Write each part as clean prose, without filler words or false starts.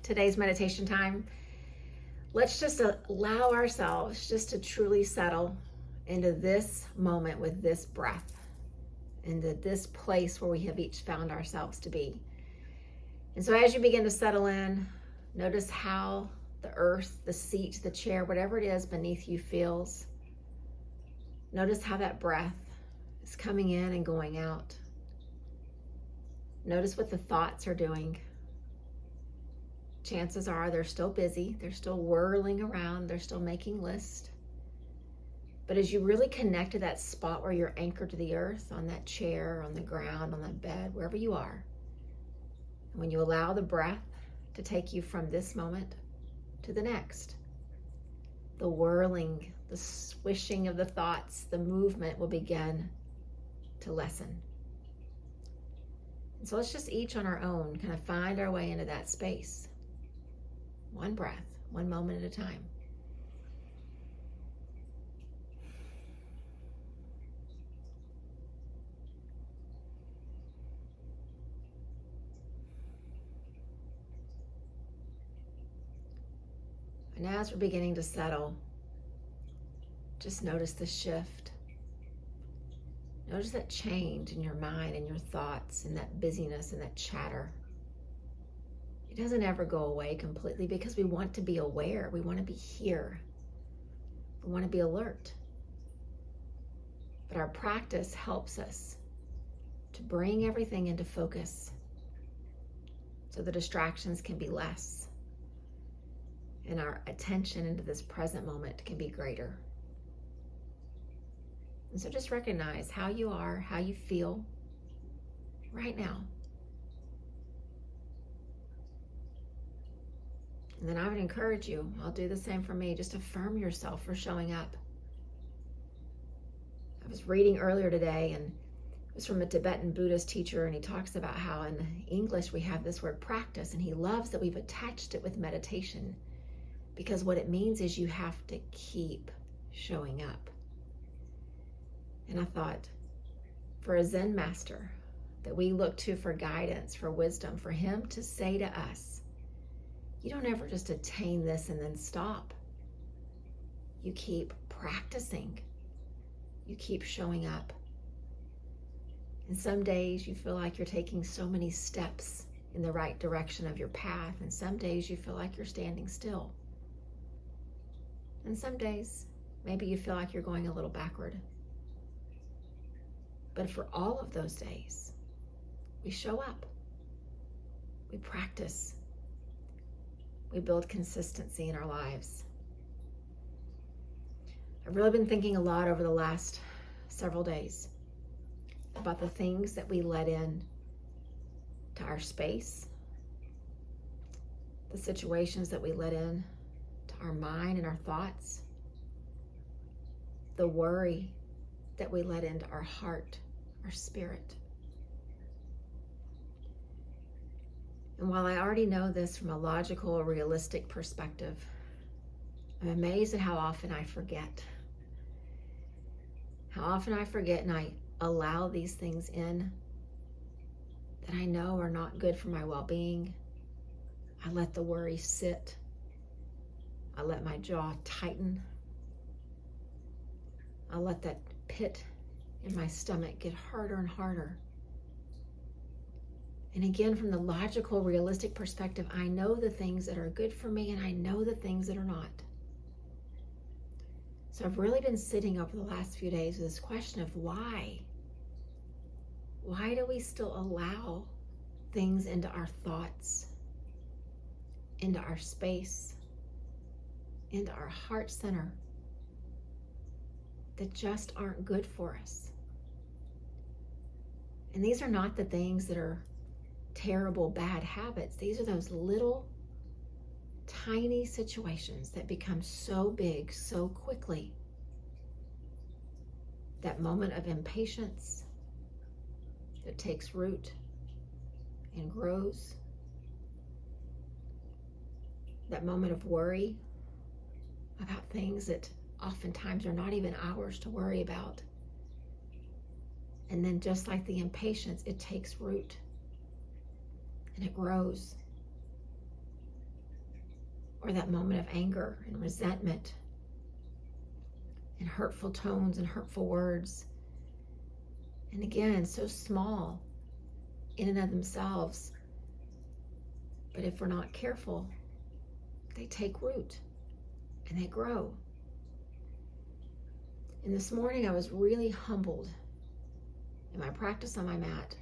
Today's meditation time, let's just allow ourselves just to truly settle into this moment with this breath, into this place where we have each found ourselves to be. And so as you begin to settle in, notice how the earth, the seat, the chair, whatever it is beneath you feels. Notice how that breath is coming in and going out. Notice what the thoughts are doing. Chances are they're still busy, they're still whirling around, they're still making lists. But as you really connect to that spot where you're anchored to the earth, on that chair, on the ground, on that bed, wherever you are, and when you allow the breath to take you from this moment to the next, the whirling, the swishing of the thoughts, the movement will begin to lessen. And so let's just each on our own kind of find our way into that space. One breath, one moment at a time. And as we're beginning to settle, just notice the shift. Notice that change in your mind and your thoughts and that busyness and that chatter. It doesn't ever go away completely because we want to be aware. We want to be here. We want to be alert. But our practice helps us to bring everything into focus so the distractions can be less and our attention into this present moment can be greater. And so just recognize how you are, how you feel right now. And then I would encourage you, I'll do the same for me, just affirm yourself for showing up. I was reading earlier today, and it was from a Tibetan Buddhist teacher, and he talks about how in English we have this word practice, and he loves that we've attached it with meditation, because what it means is you have to keep showing up. And I thought, for a Zen master that we look to for guidance, for wisdom, for him to say to us, you don't ever just attain this and then stop. You keep practicing. You keep showing up. And some days you feel like you're taking so many steps in the right direction of your path, and some days you feel like you're standing still. And some days, maybe you feel like you're going a little backward. But for all of those days, we show up. We practice. We build consistency in our lives. I've really been thinking a lot over the last several days about the things that we let in to our space, the situations that we let in to our mind and our thoughts, the worry that we let into our heart, our spirit. And while I already know this from a logical, realistic perspective, I'm amazed at how often I forget. How often I forget and I allow these things in that I know are not good for my well-being. I let the worry sit. I let my jaw tighten. I let that pit in my stomach get harder and harder. And again, from the logical, realistic perspective, I know the things that are good for me and I know the things that are not. So I've really been sitting over the last few days with this question of why? Why do we still allow things into our thoughts, into our space, into our heart center that just aren't good for us? And these are not the things that are terrible, bad habits. These are those little, tiny situations that become so big so quickly. That moment of impatience that takes root and grows. That moment of worry about things that oftentimes are not even ours to worry about. And then just like the impatience, it takes root and it grows. Or that moment of anger and resentment and hurtful tones and hurtful words. And again, so small in and of themselves. But if we're not careful, they take root and they grow. And this morning I was really humbled in my practice on my mat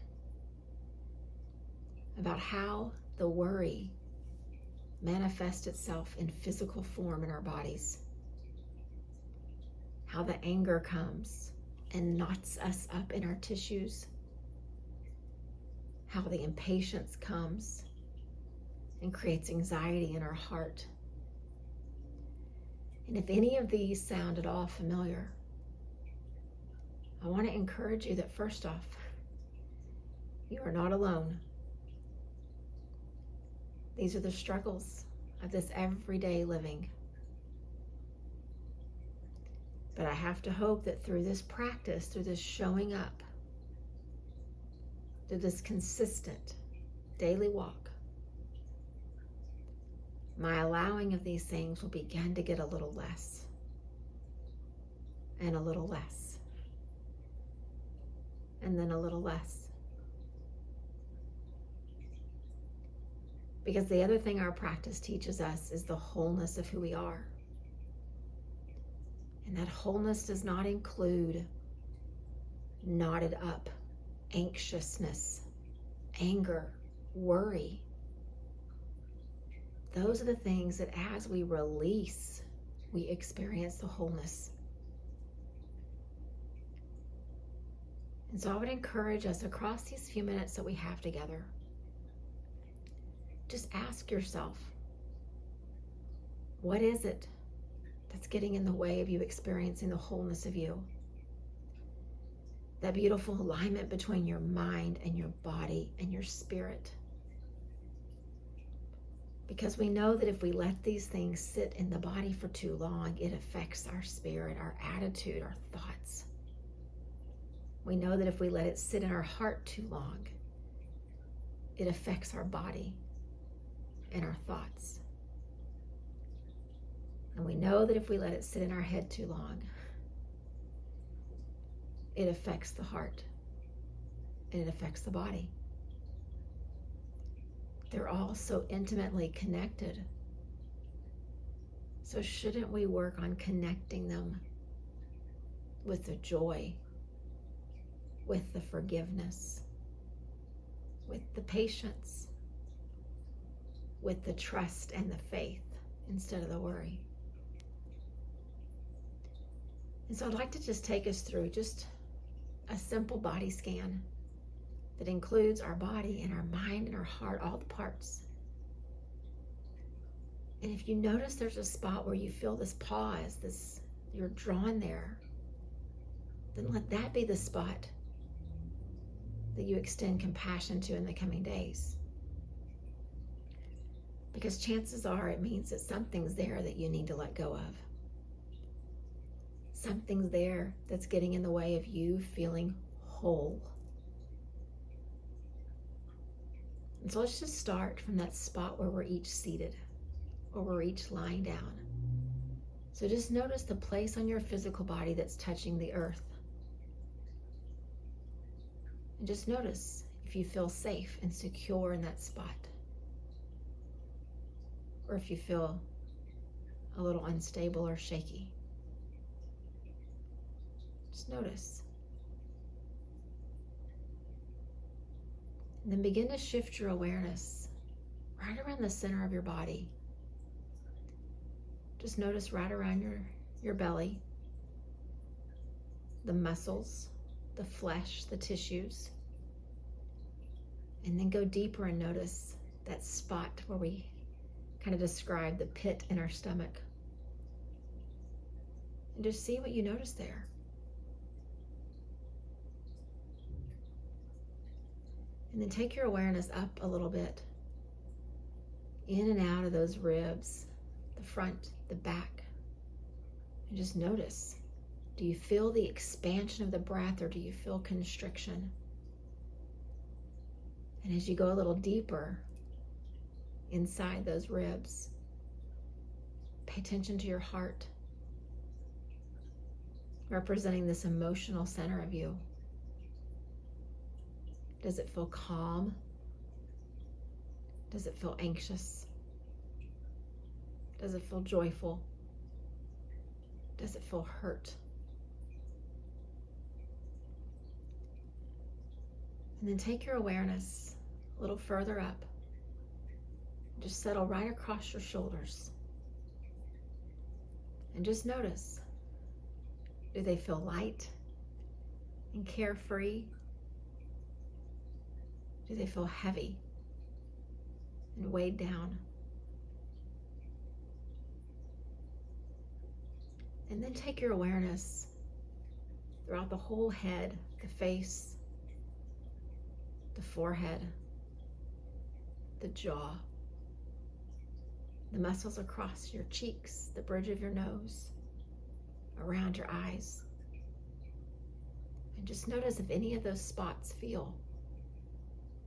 about how the worry manifests itself in physical form in our bodies. How the anger comes and knots us up in our tissues. How the impatience comes and creates anxiety in our heart. And if any of these sound at all familiar, I want to encourage you that first off, you are not alone. These are the struggles of this everyday living. But I have to hope that through this practice, through this showing up, through this consistent daily walk, my allowing of these things will begin to get a little less and a little less and then a little less. Because the other thing our practice teaches us is the wholeness of who we are. And that wholeness does not include knotted up anxiousness, anger, worry. Those are the things that as we release, we experience the wholeness. And so I would encourage us across these few minutes that we have together, just ask yourself, what is it that's getting in the way of you experiencing the wholeness of you? That beautiful alignment between your mind and your body and your spirit. Because we know that if we let these things sit in the body for too long, it affects our spirit, our attitude, our thoughts. We know that if we let it sit in our heart too long, it affects our body and our thoughts. And we know that if we let it sit in our head too long, it affects the heart and it affects the body. They're all so intimately connected. So shouldn't we work on connecting them with the joy, with the forgiveness, with the patience, with the trust and the faith instead of the worry? And so I'd like to just take us through just a simple body scan that includes our body and our mind and our heart, all the parts. And if you notice there's a spot where you feel this pause, you're drawn there, then let that be the spot that you extend compassion to in the coming days. Because chances are it means that something's there that you need to let go of. Something's there that's getting in the way of you feeling whole. And so let's just start from that spot where we're each seated, or we're each lying down. So just notice the place on your physical body that's touching the earth. And just notice if you feel safe and secure in that spot, or if you feel a little unstable or shaky. Just notice. And then begin to shift your awareness right around the center of your body. Just notice right around your belly, the muscles, the flesh, the tissues. And then go deeper and notice that spot where we kind of describe the pit in our stomach. And just see what you notice there. And then take your awareness up a little bit, in and out of those ribs, the front, the back, and just notice. Do you feel the expansion of the breath, or do you feel constriction? And as you go a little deeper inside those ribs, pay attention to your heart, representing this emotional center of you. Does it feel calm? Does it feel anxious? Does it feel joyful? Does it feel hurt? And then take your awareness a little further up. Just settle right across your shoulders. And just notice, do they feel light and carefree? Do they feel heavy and weighed down? And then take your awareness throughout the whole head, the face, the forehead, the jaw, the muscles across your cheeks, the bridge of your nose, around your eyes. And just notice if any of those spots feel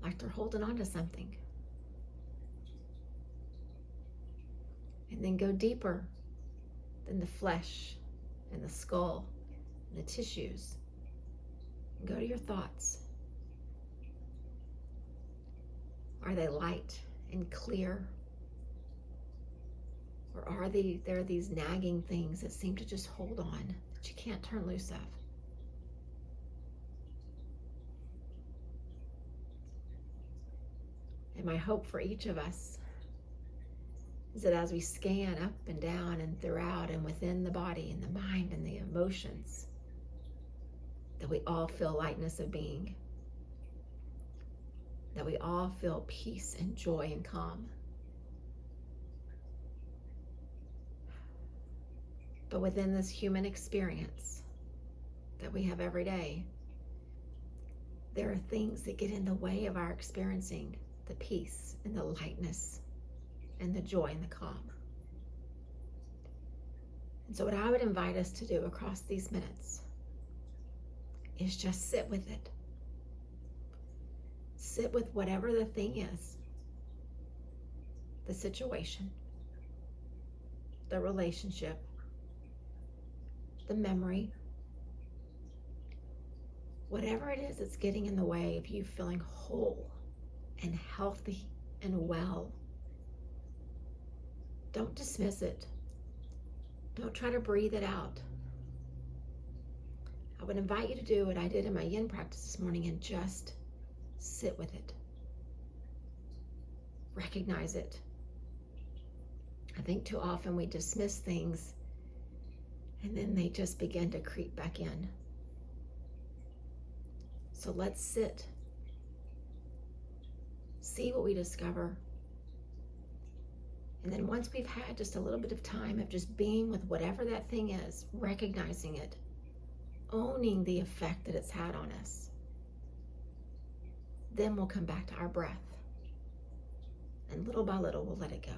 like they're holding on to something. And then go deeper than the flesh and the skull and the tissues. And go to your thoughts. Are they light and clear? Or are there these nagging things that seem to just hold on, that you can't turn loose of? And my hope for each of us is that as we scan up and down and throughout and within the body and the mind and the emotions, that we all feel lightness of being, that we all feel peace and joy and calm. But within this human experience that we have every day, there are things that get in the way of our experiencing the peace and the lightness and the joy and the calm. And so what I would invite us to do across these minutes is just sit with it. Sit with whatever the thing is, the situation, the relationship, the memory, whatever it is that's getting in the way of you feeling whole and healthy and well. Don't dismiss it. Don't try to breathe it out. I would invite you to do what I did in my yin practice this morning and just sit with it. Recognize it. I think too often we dismiss things and then they just begin to creep back in. So let's sit. See what we discover. And then once we've had just a little bit of time of just being with whatever that thing is, recognizing it, owning the effect that it's had on us, then we'll come back to our breath. And little by little, we'll let it go.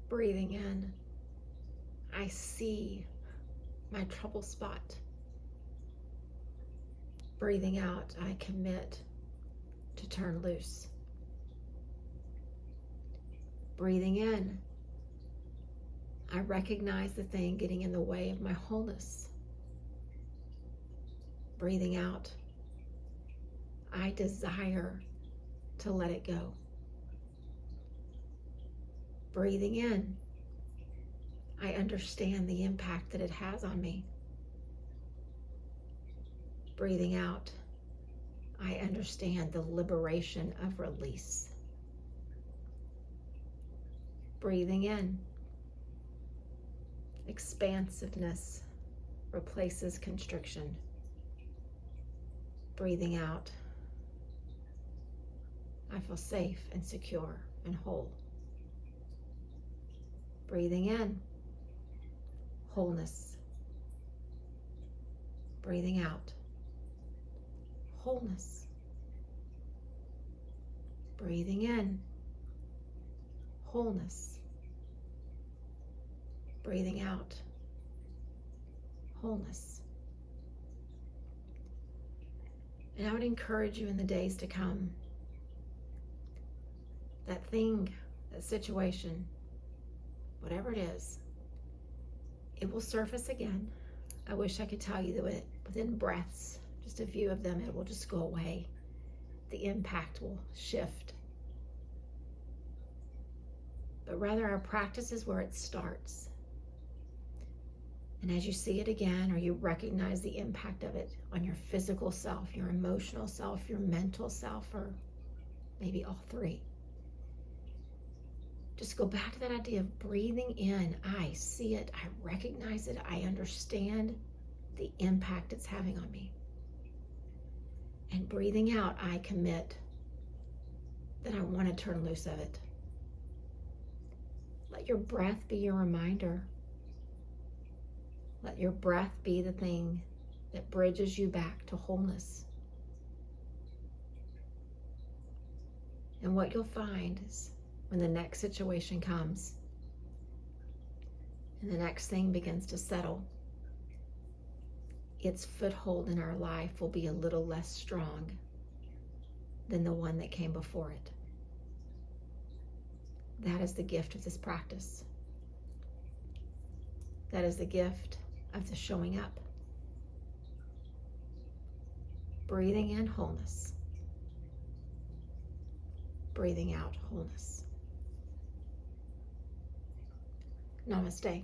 Breathing in, I see my trouble spot. Breathing out, I commit to turn loose. Breathing in, I recognize the thing getting in the way of my wholeness. Breathing out, I desire to let it go. Breathing in, I understand the impact that it has on me. Breathing out, I understand the liberation of release. Breathing in, expansiveness replaces constriction. Breathing out, I feel safe and secure and whole. Breathing in, wholeness. Breathing out, wholeness. Breathing in, wholeness. Breathing out, wholeness. And I would encourage you in the days to come, that thing, that situation, whatever it is, it will surface again. I wish I could tell you that within breaths, just a few of them, it will just go away. The impact will shift. But rather, our practice is where it starts. And as you see it again, or you recognize the impact of it on your physical self, your emotional self, your mental self, or maybe all three, just go back to that idea of breathing in. I see it, I recognize it, I understand the impact it's having on me. And breathing out, I commit that I want to turn loose of it. Let your breath be your reminder. Let your breath be the thing that bridges you back to wholeness. And what you'll find is when the next situation comes and the next thing begins to settle, its foothold in our life will be a little less strong than the one that came before it. That is the gift of this practice. That is the gift of the showing up. Breathing in wholeness. Breathing out wholeness. Namaste.